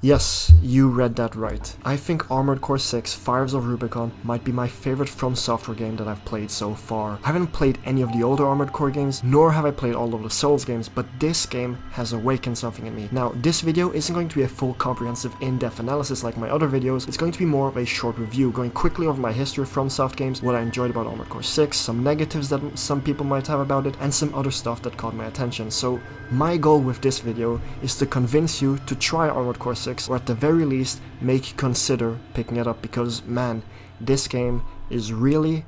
Yes, you read that right. I think Armored Core 6 Fires of Rubicon might be my favorite FromSoftware game that I've played so far. I haven't played any of the older Armored Core games, nor have I played all of the Souls games, but this game has awakened something in me. Now, this video isn't going to be a full comprehensive in-depth analysis like my other videos, it's going to be more of a short review, going quickly over my history of FromSoft games, what I enjoyed about Armored Core 6, some negatives that some people might have about it, and some other stuff that caught my attention. So, my goal with this video is to convince you to try Armored Core 6, or at the very least, make you consider picking it up, because man, this game is really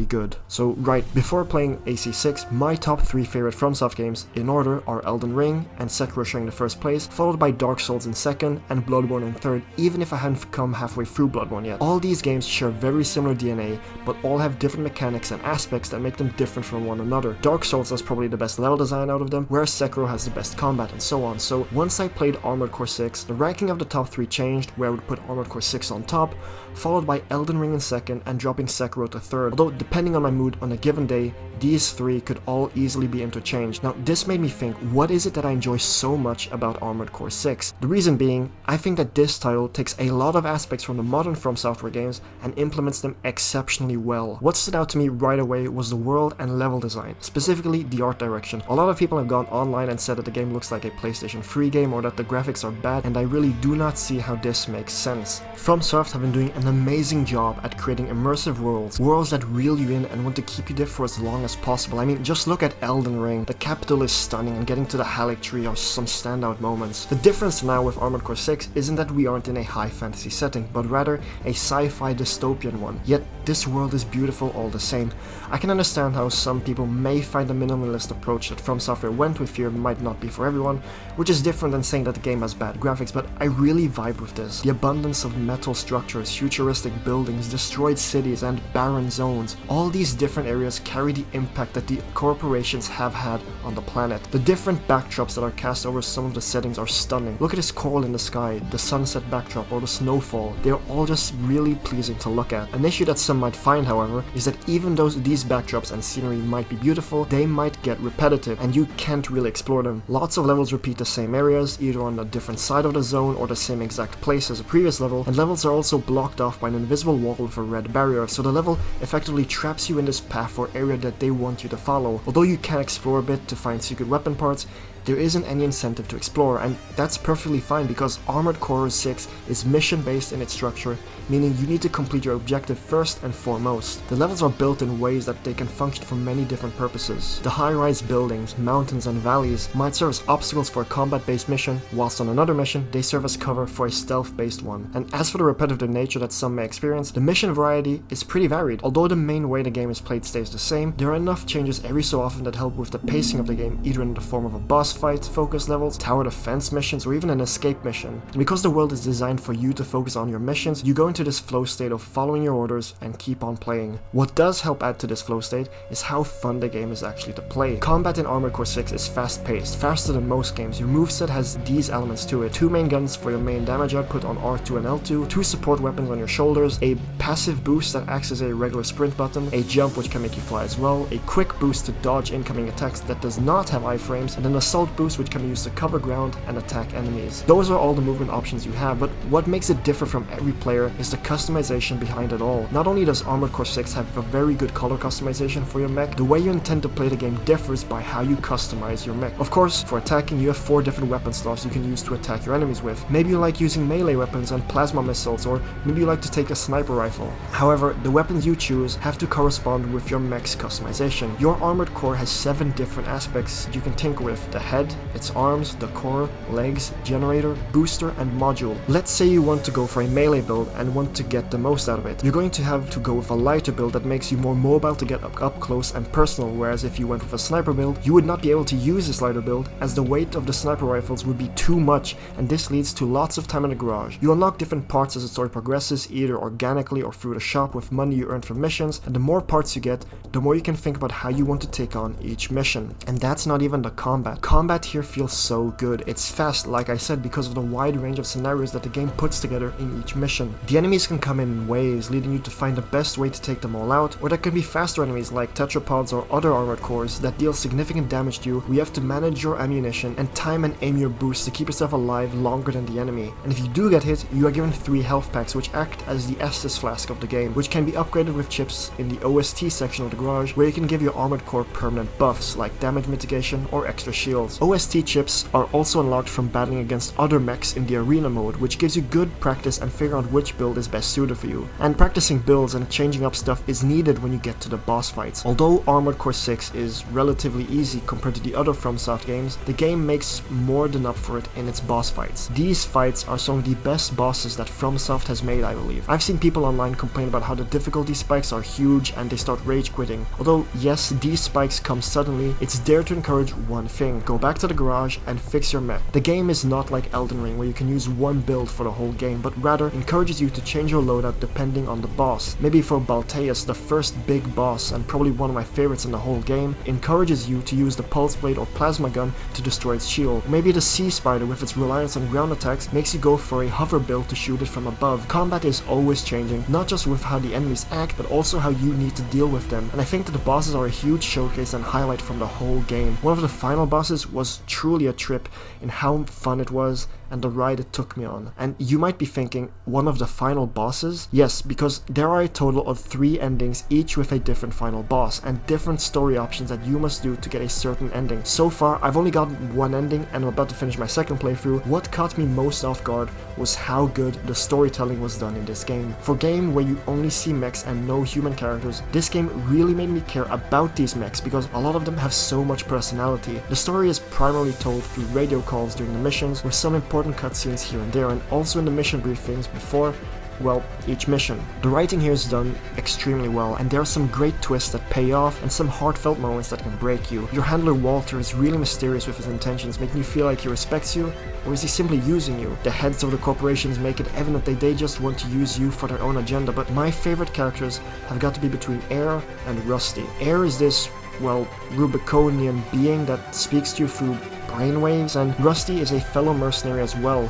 good. So right, before playing AC6, my top 3 favorite FromSoft games in order are Elden Ring and Sekiro sharing the first place, followed by Dark Souls in second and Bloodborne in third, even if I hadn't come halfway through Bloodborne yet. All these games share very similar DNA, but all have different mechanics and aspects that make them different from one another. Dark Souls has probably the best level design out of them, whereas Sekiro has the best combat and so on. So once I played Armored Core 6, the ranking of the top 3 changed, where I would put Armored Core 6 on top, followed by Elden Ring in second and dropping Sekiro to third, although depending on my mood on a given day, these 3 could all easily be interchanged. Now this made me think, what is it that I enjoy so much about Armored Core 6? The reason being, I think that this title takes a lot of aspects from the modern FromSoftware games and implements them exceptionally well. What stood out to me right away was the world and level design, specifically the art direction. A lot of people have gone online and said that the game looks like a PlayStation 3 game or that the graphics are bad, and I really do not see how this makes sense. FromSoft have been doing an amazing job at creating immersive worlds that reel you in and want to keep you there for as long as possible. I mean, just look at Elden Ring. The capital is stunning, and getting to the Halleck Tree are some standout moments. The difference now with Armored Core 6 isn't that we aren't in a high fantasy setting, but rather a sci-fi dystopian one. Yet this world is beautiful all the same. I can understand how some people may find the minimalist approach that FromSoftware went with here might not be for everyone, which is different than saying that the game has bad graphics, but I really vibe with this. The abundance of metal structures, futuristic buildings, destroyed cities, and barren zones. All these different areas carry the impact that the corporations have had on the planet. The different backdrops that are cast over some of the settings are stunning. Look at this coral in the sky, the sunset backdrop, or the snowfall. They are all just really pleasing to look at. An issue that some might find, however, is that even though these backdrops and scenery might be beautiful, they might get repetitive, and you can't really explore them. Lots of levels repeat the same areas, either on a different side of the zone or the same exact place as a previous level, and levels are also blocked off by an invisible wall with a red barrier, so the level effectively traps you in this path or area that they want you to follow. Although you can explore a bit to find secret weapon parts, there isn't any incentive to explore, and that's perfectly fine because Armored Core 6 is mission-based in its structure, meaning you need to complete your objective first and foremost. The levels are built in ways that they can function for many different purposes. The high-rise buildings, mountains, and valleys might serve as obstacles for a combat-based mission, whilst on another mission they serve as cover for a stealth-based one. And as for the repetitive nature that some may experience, the mission variety is pretty varied. Although the main way the game is played stays the same, there are enough changes every so often that help with the pacing of the game, either in the form of a boss fight, focus levels, tower defense missions, or even an escape mission. And because the world is designed for you to focus on your missions, you go into this flow state of following your orders and keep on playing. What does help add to this flow state is how fun the game is actually to play. Combat in Armored Core 6 is fast-paced, faster than most games. Your moveset has these elements to it: 2 main guns for your main damage output on R2 and L2, 2 support weapons on your shoulders, a passive boost that acts as a regular sprint button, a jump which can make you fly as well, a quick boost to dodge incoming attacks that does not have iframes, and an assault boost which can be used to cover ground and attack enemies. Those are all the movement options you have, but what makes it differ from every player is the customization behind it all. Not only does Armored Core 6 have a very good color customization for your mech, the way you intend to play the game differs by how you customize your mech. Of course, for attacking you have 4 different weapon slots you can use to attack your enemies with. Maybe you like using melee weapons and plasma missiles, or maybe you like to take a sniper rifle. However, the weapons you choose have to correspond with your mech's customization. Your Armored Core has 7 different aspects you can tinker with: the head, its arms, the core, legs, generator, booster, and module. Let's say you want to go for a melee build and want to get the most out of it. You're going to have to go with a lighter build that makes you more mobile to get up close and personal, whereas if you went with a sniper build, you would not be able to use this lighter build as the weight of the sniper rifles would be too much, and this leads to lots of time in the garage. You unlock different parts as the story progresses, either organically or through the shop with money you earn from missions, and the more parts you get, the more you can think about how you want to take on each mission. And that's not even the combat. combat here feels so good. It's fast, like I said, because of the wide range of scenarios that the game puts together in each mission. The enemies can come in waves, leading you to find the best way to take them all out, or there can be faster enemies like tetrapods or other armored cores that deal significant damage to you, where you have to manage your ammunition and time and aim your boosts to keep yourself alive longer than the enemy. And if you do get hit, you are given 3 health packs, which act as the Estus flask of the game, which can be upgraded with chips in the OST section of the garage, where you can give your armored core permanent buffs like damage mitigation or extra shields. OST chips are also unlocked from battling against other mechs in the arena mode, which gives you good practice and figure out which build is best suited for you. And practicing builds and changing up stuff is needed when you get to the boss fights. Although Armored Core 6 is relatively easy compared to the other FromSoft games, the game makes more than up for it in its boss fights. These fights are some of the best bosses that FromSoft has made, I believe. I've seen people online complain about how the difficulty spikes are huge and they start rage quitting. Although yes, these spikes come suddenly, it's there to encourage one thing: go back to the garage and fix your mech. The game is not like Elden Ring where you can use one build for the whole game, but rather encourages you to change your loadout depending on the boss. Maybe for Balteus, the first big boss and probably one of my favorites in the whole game, encourages you to use the pulse blade or plasma gun to destroy its shield. Maybe the sea spider with its reliance on ground attacks makes you go for a hover build to shoot it from above. Combat is always changing, not just with how the enemies act, but also how you need to deal with them, and I think that the bosses are a huge showcase and highlight from the whole game. One of the final bosses was truly a trip in how fun it was and the ride it took me on. And you might be thinking, one of the final bosses? Yes, because there are a total of 3 endings, each with a different final boss, and different story options that you must do to get a certain ending. So far, I've only gotten 1 ending, and I'm about to finish my second playthrough. What caught me most off guard was how good the storytelling was done in this game. For a game where you only see mechs and no human characters, this game really made me care about these mechs because a lot of them have so much personality. The story is primarily told through radio calls during the missions, with some important cutscenes here and there, and also in the mission briefings before, well, each mission. The writing here is done extremely well, and there are some great twists that pay off and some heartfelt moments that can break you. Your handler Walter is really mysterious with his intentions, making you feel like he respects you, or is he simply using you? The heads of the corporations make it evident that they just want to use you for their own agenda, but my favorite characters have got to be between Air and Rusty. Air is this, well, Rubiconian being that speaks to you through brainwaves, and Rusty is a fellow mercenary as well.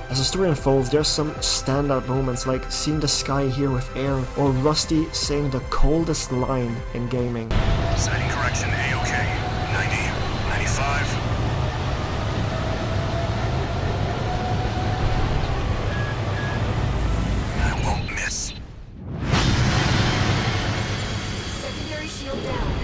As the story unfolds, there's some standout moments like seeing the sky here with Air, or Rusty saying the coldest line in gaming. Setting correction A-OK. 90, 95. I won't miss. Secondary shield down.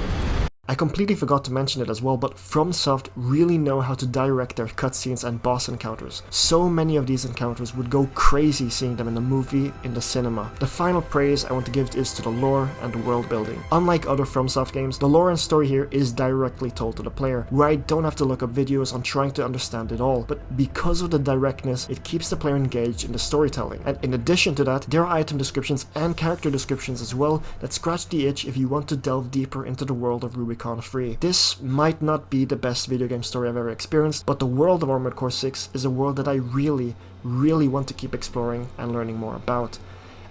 I completely forgot to mention it as well, but FromSoft really know how to direct their cutscenes and boss encounters. So many of these encounters would go crazy seeing them in the movie, in the cinema. The final praise I want to give is to the lore and the world building. Unlike other FromSoft games, the lore and story here is directly told to the player, where I don't have to look up videos on trying to understand it all, but because of the directness, it keeps the player engaged in the storytelling. And in addition to that, there are item descriptions and character descriptions as well that scratch the itch if you want to delve deeper into the world of Rubicon free. This might not be the best video game story I've ever experienced, but the world of Armored Core 6 is a world that I really want to keep exploring and learning more about.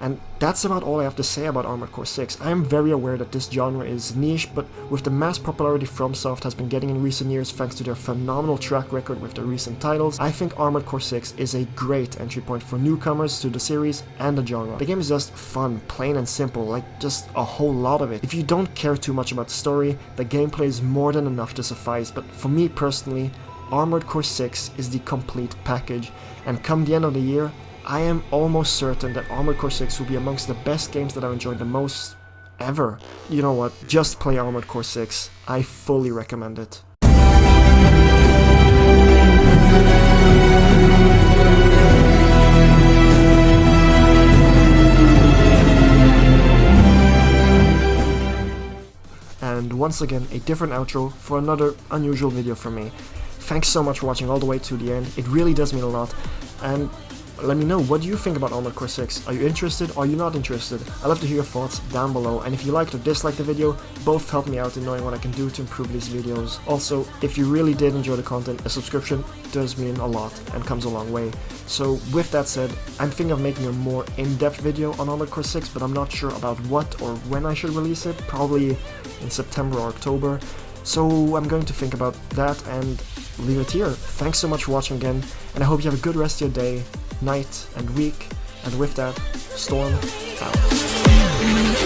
And that's about all I have to say about Armored Core 6. I am very aware that this genre is niche, but with the mass popularity FromSoft has been getting in recent years thanks to their phenomenal track record with their recent titles, I think Armored Core 6 is a great entry point for newcomers to the series and the genre. The game is just fun, plain and simple, like just a whole lot of it. If you don't care too much about the story, the gameplay is more than enough to suffice, but for me personally, Armored Core 6 is the complete package, and come the end of the year, I am almost certain that Armored Core 6 will be amongst the best games that I've enjoyed the most ever. You know what, just play Armored Core 6, I fully recommend it. And once again, a different outro for another unusual video from me. Thanks so much for watching all the way to the end, it really does mean a lot, and let me know, what do you think about Armored Core 6? Are you interested? Are you not interested? I'd love to hear your thoughts down below, and if you liked or disliked the video, both help me out in knowing what I can do to improve these videos. Also, if you really did enjoy the content, a subscription does mean a lot and comes a long way. So with that said, I'm thinking of making a more in-depth video on Armored Core 6, but I'm not sure about what or when I should release it, probably in September or October. So I'm going to think about that and leave it here. Thanks so much for watching again, and I hope you have a good rest of your day, night, and week. And with that, Storm out.